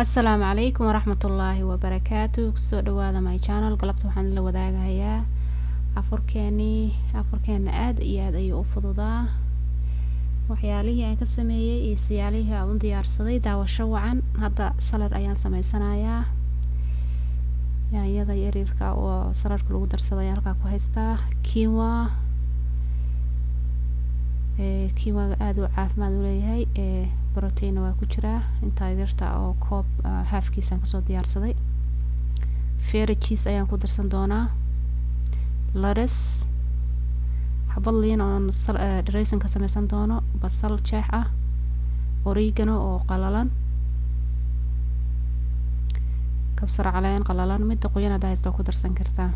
Assalaamu calaykum waraxmatullaahi wabarakaatu. Kusoo dhawaada my channel. Galabta waxaan la wadaagayaa afurkeena aad iyo aad ayuu u fududaa. Waxyaalihii aan ka sameeyay iyo siyaalihii aan u diyaarsaday daawasho wacan. Hadda salad ayaan samaysanayaa. Yaanyada yaryarka oo saladka lagu darsaday ayaan halkaa ku haystaa. Quinoa aad u caafimaad u leeyahay. Protein waa ku jiraa inta yarta oo koob halfkiisan kasoo diyaarsaday. Feta cheese ayaan ku darsan doonaa. Lettuce, xabad liin oo dressing ka samaysan doono, basal jeex ah, oregano oo qalalan, kabsar caleen qalalan, midda qoyan hadda haysto ku darsan kartaa.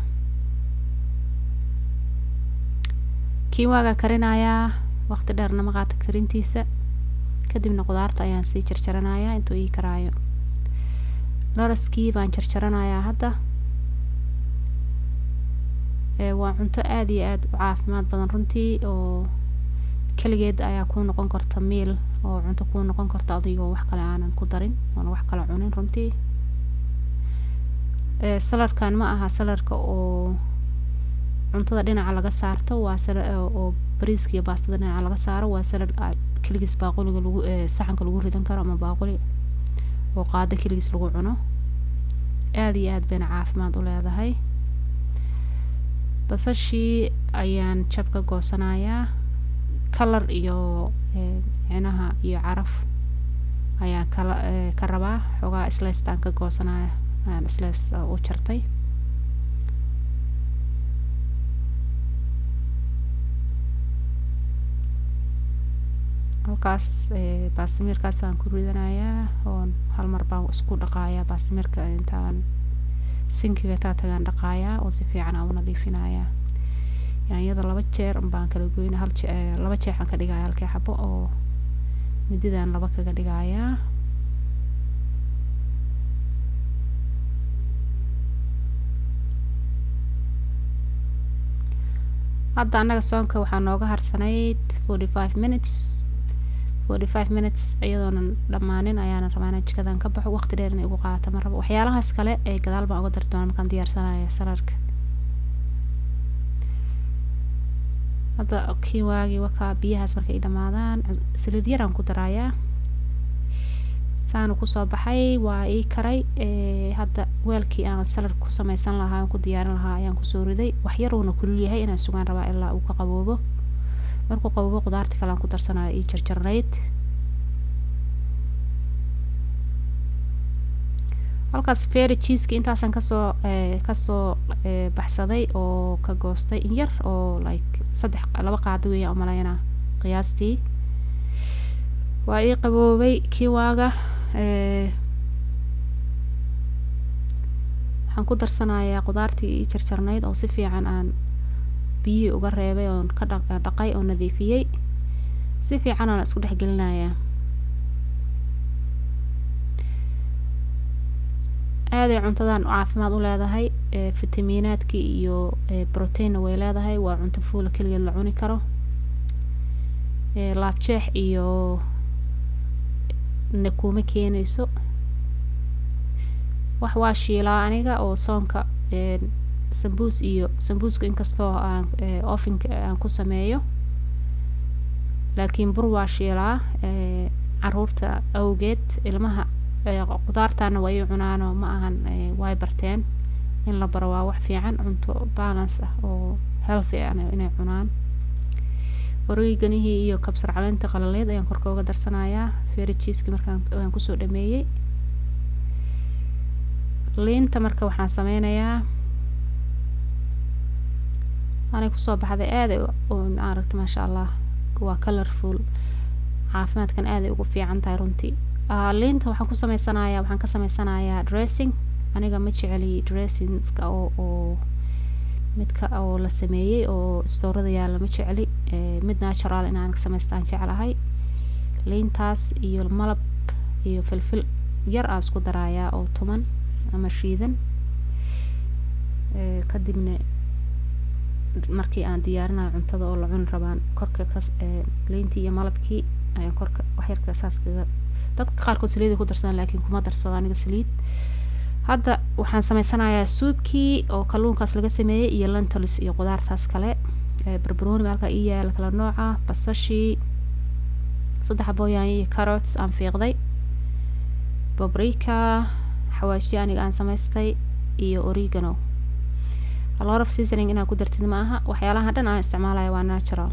Quinoa karinayaa waqti dheerna ma qaata karintiisa. kadibna qudaarta ayaan sii jarjaranayaa intuu ii karaayo. Lettuce baan jarjaranayaa hadda. Waa cunto aad iyo aad u caafimaad badan runtii oo kaligeed ayaa ku noqon karta meal oo cunto ku noqon karta adigoo wax kale aanan ku darin oo wax kale cunin runtii. Saladkan ma aha saladka oo cuntada dhinaca laga saarto, waa salad oo bariiska iyo baastada dhinaca laga saaro, waa salad kaligiis baaquliga lagu saxanka lagu ridan karo ama baaquli oo qaada kaligiis lagu cuno. aad iyo aad bayna caafimaad u leedahay. basashii ayaan jabka goosanayaa. color iyo cinaha iyo caraf ayaan ka rabaa. xogaa slice aan ka goosanaya aan slice u jartay. halkaas baasmirkaas aan ku ridanayaa oo hal mar baan isku dhaqayaa baasmirka intaan sinkiga tagaan dhaqayaa oo si fiican aan u nadiifinayaa. yaanyada 2 jeer baan kala goynaa, 2 jeex aan ka dhigayaa halkii xabo oo mididaan 2 kaga dhigayaa. hadda anaga soonka waxaa nooga harsanayd 45 minutes iyadoonan dhammaanin ayaan rabaa inaan jikadan ka baxo. waqti dheer inay ugu qaato ma rabo. waxyaalahaas kale ee gadaal baan uga dari doonaa markaan diyaarsanayo saladka. hadda quinoa-gii wakaa biyahaas markay dhamaadaan saliid yar aan ku darayaa. saanu kusoo baxay waa ii karay. hadda weelkii aan salad ku samaysan lahaa ku diyaarin lahaa ayaan kusoo riday. wax yar uuna kulul yahay inaan sugaan rabaa ilaa uu ka qaboobo. markuu qaboobo qudaarta kale aan ku darsanayo ii jarjarnayd. halkaas feta cheese intaasan kasoo baxsaday oo ka goostay in yar oo like 2 qaado weeyaan umaleynaa qiyaastii. waa ii qaboobay quinoa-ga. waxaan ku darsanayaa qudaartii ii jarjarnayd oo si fiican aan biyihii uga reebay oon ka dhaqay oo nadiifiyey. si fiican aan isku dhex gelinayaa. aaday cuntadan caafimaad u leedahay. fitamiinaadkii iyo protein way leedahay. waa cunto fuul kaligeed la cuni karo. laabjeex iyo nakuma keenayso. wax waa shiilaa aniga oo soonka sambuuska inkastoo aan ovenka aan ku sameeyo, laakiin bur waa shiilaa caruurta awgeed. ilmaha qudaartana way cunaano ma ahan way barteen in la baro waa wax fiican. cunto balance ah oo healthy ah inay cunaan. oreganihii iyo kabsar caleenta qalaleed ayaan korka uga darsanayaa. feta cheese markaan kusoo dhameeyay. liinta marka waxaan sameynayaa anay kusoo baxday aad oo maaragtay maasha Allah waa colorful. caafimaadkan aad ay ugu fiican tahay runtii. liinta waxaan ka samaysanayaa dressing. aniga ma jeceli dressingska oo midka oo la sameeyay oo stoorada yaala ma jeceli. mid natural inaan ka samaystaan jecelahay. liintaas iyo malab iyo filfil yar aan isku darayaa oo tuman ama shiidan. kadibna markii aan diyaarinayo cuntada oo la cuni rabaan korka liintii iyo malabkii ayaan korka wax yar ka saas kaga dadka qaarkood saliid ku darsadaan laakiin kuma darsado aniga saliid. hadda waxaan sameysanayaa suubkii oo kalluunkaas laga sameeyay iyo lentils iyo qudaartaas kale. barbarooni halka ii yaala kala nooca, basashii 3 xabo yaanyo iyo carrots aan fiiqday, paprika, xawaaji aniga aan samaystay iyo oregano. a lot of seasoning inaa ku dartid maaha, waxyaalaha dhan aan isticmaalayo waa natural.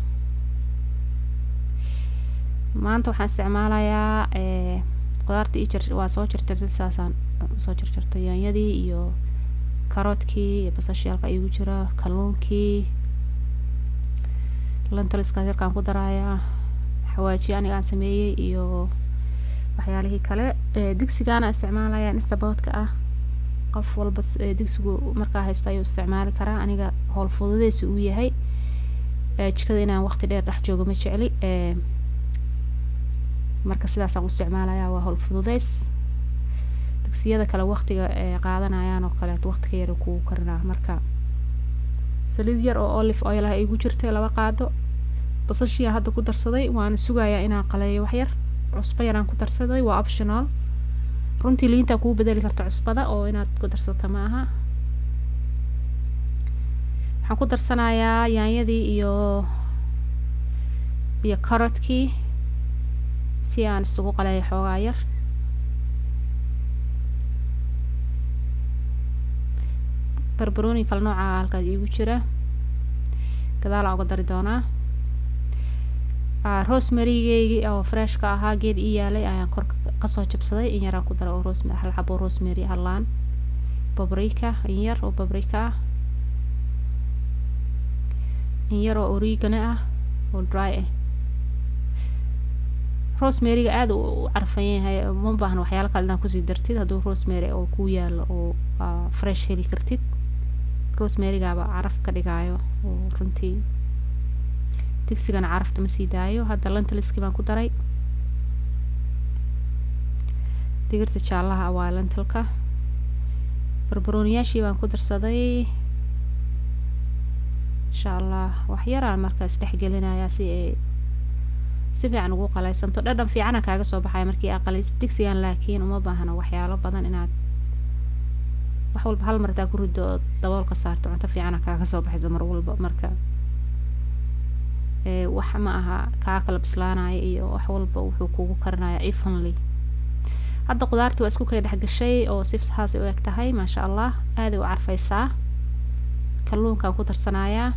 maanta waxaan isticmaalayaa qudaarta waa soo jarjartay saasaan soo jarjartay yaanyadii iyo carrotkii iyo basashii halka igu jira, kalluunkii, lentiliska yarkaan ku darayaa, xawaaji aniga aan sameeyay iyo waxyaalihii kale. digsigaana isticmaalayaa instapotka ah, qof walba digsigu markaa haysta ayuu isticmaali karaa. aniga howl fududeys uu yahay, jikada inaan waqti dheer dhex joogo ma jecli, marka sidaas aan u isticmaalayaa, waa howl fududeys. digsiyada kale waqtiga qaadanayaan oo kale waqtiga yar ku karinaa. marka saliid yar oo olive oil ah igu jirtay 2 qaado, basashii hadda ku darsaday, waan sugayaa inaan qaleeyo wax yar, cusbo yaraan ku darsaday, waa optional. runtii liinta ku bedeli karto cusbada oo inaad ku darsato ma aha. waxaan ku darsanayaa yaanyadii iyo carrotkii si aan isugu qaleeyo xoogaa yar. barbarooni kala nooca halkaas igu jira, gadaal aan uga dari doonaa. rosemary-geygii oo fresh ka ahaa geed ii yaalay ayaan kor kasoo jabsaday, in yaraan ku daray oo rosemary, 1 xabo rosemary halaan, paprika in yar oo paprika ah, in yar oo oregano ah oo dry ah. rosemary-ga aad u carfan yahay, ma baahna waxyaalo kale inaad kusii dartid. hadduu rosemary oo ku yaalo oo fresh heli kartid, rosemary-gaaba caraf ka dhigaayo oo runtii digsigana carafta ma sii daayo. hadda lentiliskii baan ku daray, digirta jaalaha waa lentilka. barbarooniyaashii baan ku darsaday, insha allah wax yaraan markaas dhex gelinayaa si ay si fiican ugu qalaysanto. dhadhan fiicana kaaga soo baxaya markii aad qalaysid digsigan, laakiin uma baahna waxyaalo badan inaad wax walba hal mar ku rido daboolka saarto. cunto fiicana kaaga soo baxayso mar walba, marka wax ma aha kaa kala bislaanaya iyo wax walba wuxuu kugu karinayaa evenly. hadda qudaartii waa isku kala dhex gashay oo si saas u eg tahay, maasha allah, aad u carfaysaa. kalluunkaan ku darsanayaa,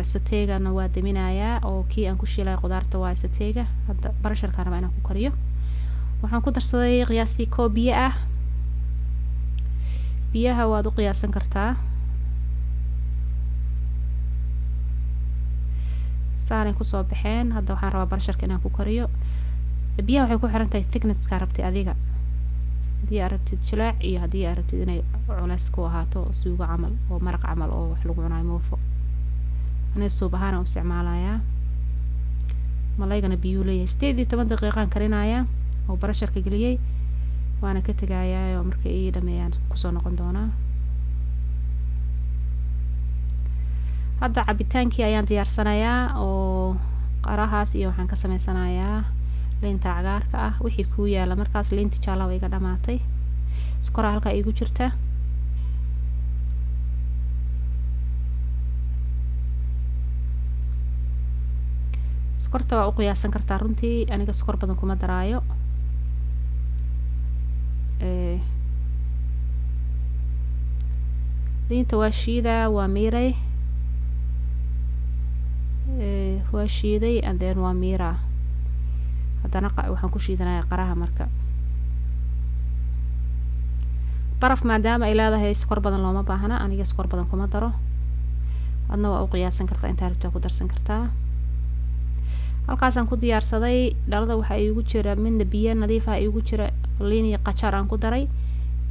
sateegana waa daminayaa oo kii aan ku shiilay qudaarta waa sateega. hadda barasharkaan rabaa inaan ku kariyo. waxaan ku darsaday qiyaastii koob biyo ah. biyaha waad u qiyaasan kartaa, saanay kusoo baxeen. hadda waxaan rabaa barasharka inaan ku kariyo. biyaha waxay ku xiran tahay thicknesska rabtid adiga, haddii aad rabtid jilaac iyo haddii aad rabtid inay culays ku ahaato suugo camal oo maraq camal oo wax lagu cunayo moofo. aniga suub ahaan aan u isticmaalayaa. malaygana biyuu leeyahay. 18 daqiiqaan karinayaa oo barasharka geliyay, waana ka tegayaa oo markay ii dhameeyaan kusoo noqon doonaa. hadda cabitaankii ayaan diyaarsanayaa oo qarahaas iyo waxaan ka sameysanayaa liinta cagaarka ah. wixii ku yaala markaas liinta jaalaha way iga dhamaatay, sokoraa halka igu jirta. sokorta waa u qiyaasan kartaa runtii, aniga sokor badan kuma daraayo. liinta waa shiidaa, waa miiray, waa shiiday and then waa miiraa. haddana waxaan ku shiidanayaa qaraha. marka baraf maadaama ay leedahay sokor badan looma baahna, aniga sokor badan kuma daro. adna waa u qiyaasan kartaa, intaa rabtaa ku darsan kartaa. halkaasaan ku diyaarsaday. dhalada waxaa iigu jira midna biyo nadiif ah iigu jira, liin iyo qajaar aan ku daray,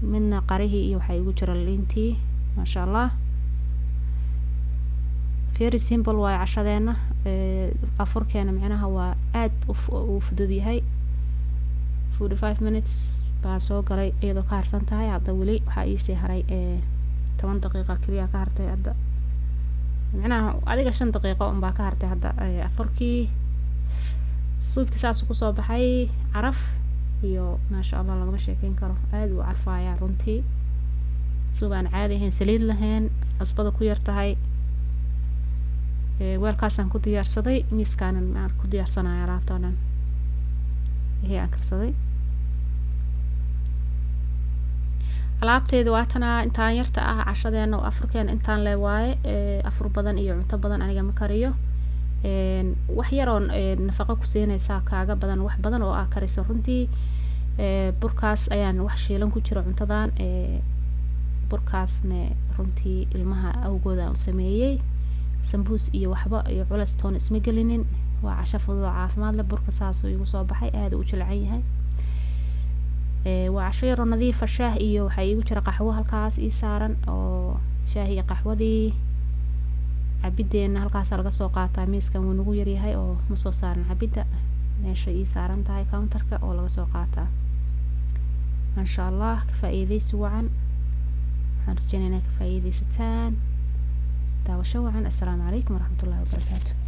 midna qarihii iyo waxaa iigu jira liintii. maasha allah, very simple waayo cashadeena. afurkeena micnaha waa aad u fudud yahay. 45 minutes baan soo galay iyadoo ka harsan tahay. hadda weli waxaa iisii haray 10 daqiiqa keliya ka hartay. hadda micnaha adiga 5 daqiiqo unbaa ka hartay hadda afurkii. suudka saas kusoo baxay caraf iyo maasha allah lagama sheekeyn karo, aad uu carfayaa runtii, suug aan caadi ahayn, saliid lahayn, cusbada ku yar tahay. weelkaasaan ku diyaarsaday, miiskaanan aan ku diyaarsanaya alaabta oo dhan wixii aan karsaday. alaabteedu waa tanaa intaan yarta ah, cashadeena oo afurkeena intaan le waaye. afur badan iyo cunto badan aniga ma kariyo. wax yar oo nafaqo ku siinaysaa kaaga badan wax badan oo ah kariso runtii. burkaas ayaan wax shiilan ku jira cuntadan. burkaasna runtii ilmaha awgooda aan u sameeyey, sambuus iyo waxba iyo culeys toon isma gelinin, waa casho fudud oo caafimaad leh. burka saas uu igu soo baxay, aad uu jilcan yahay. waa casho yar oo nadiif ah. shaah iyo waxaa iigu jira qaxwo halkaas ii saaran, oo shaah iyo qaxwadii cabideena halkaas laga soo qaataa. miiskan wuu nagu yar yahay oo ma soo saaran cabida, meesha ii saaran tahay counterka oo laga soo qaataa. maasha allah, ka faa'iidaysi wacan, waxaan rajeynayaa ka faa'iidaysataan. daawasho wacan. assalaamu calaykum waraxmatullaahi wabarakaatu.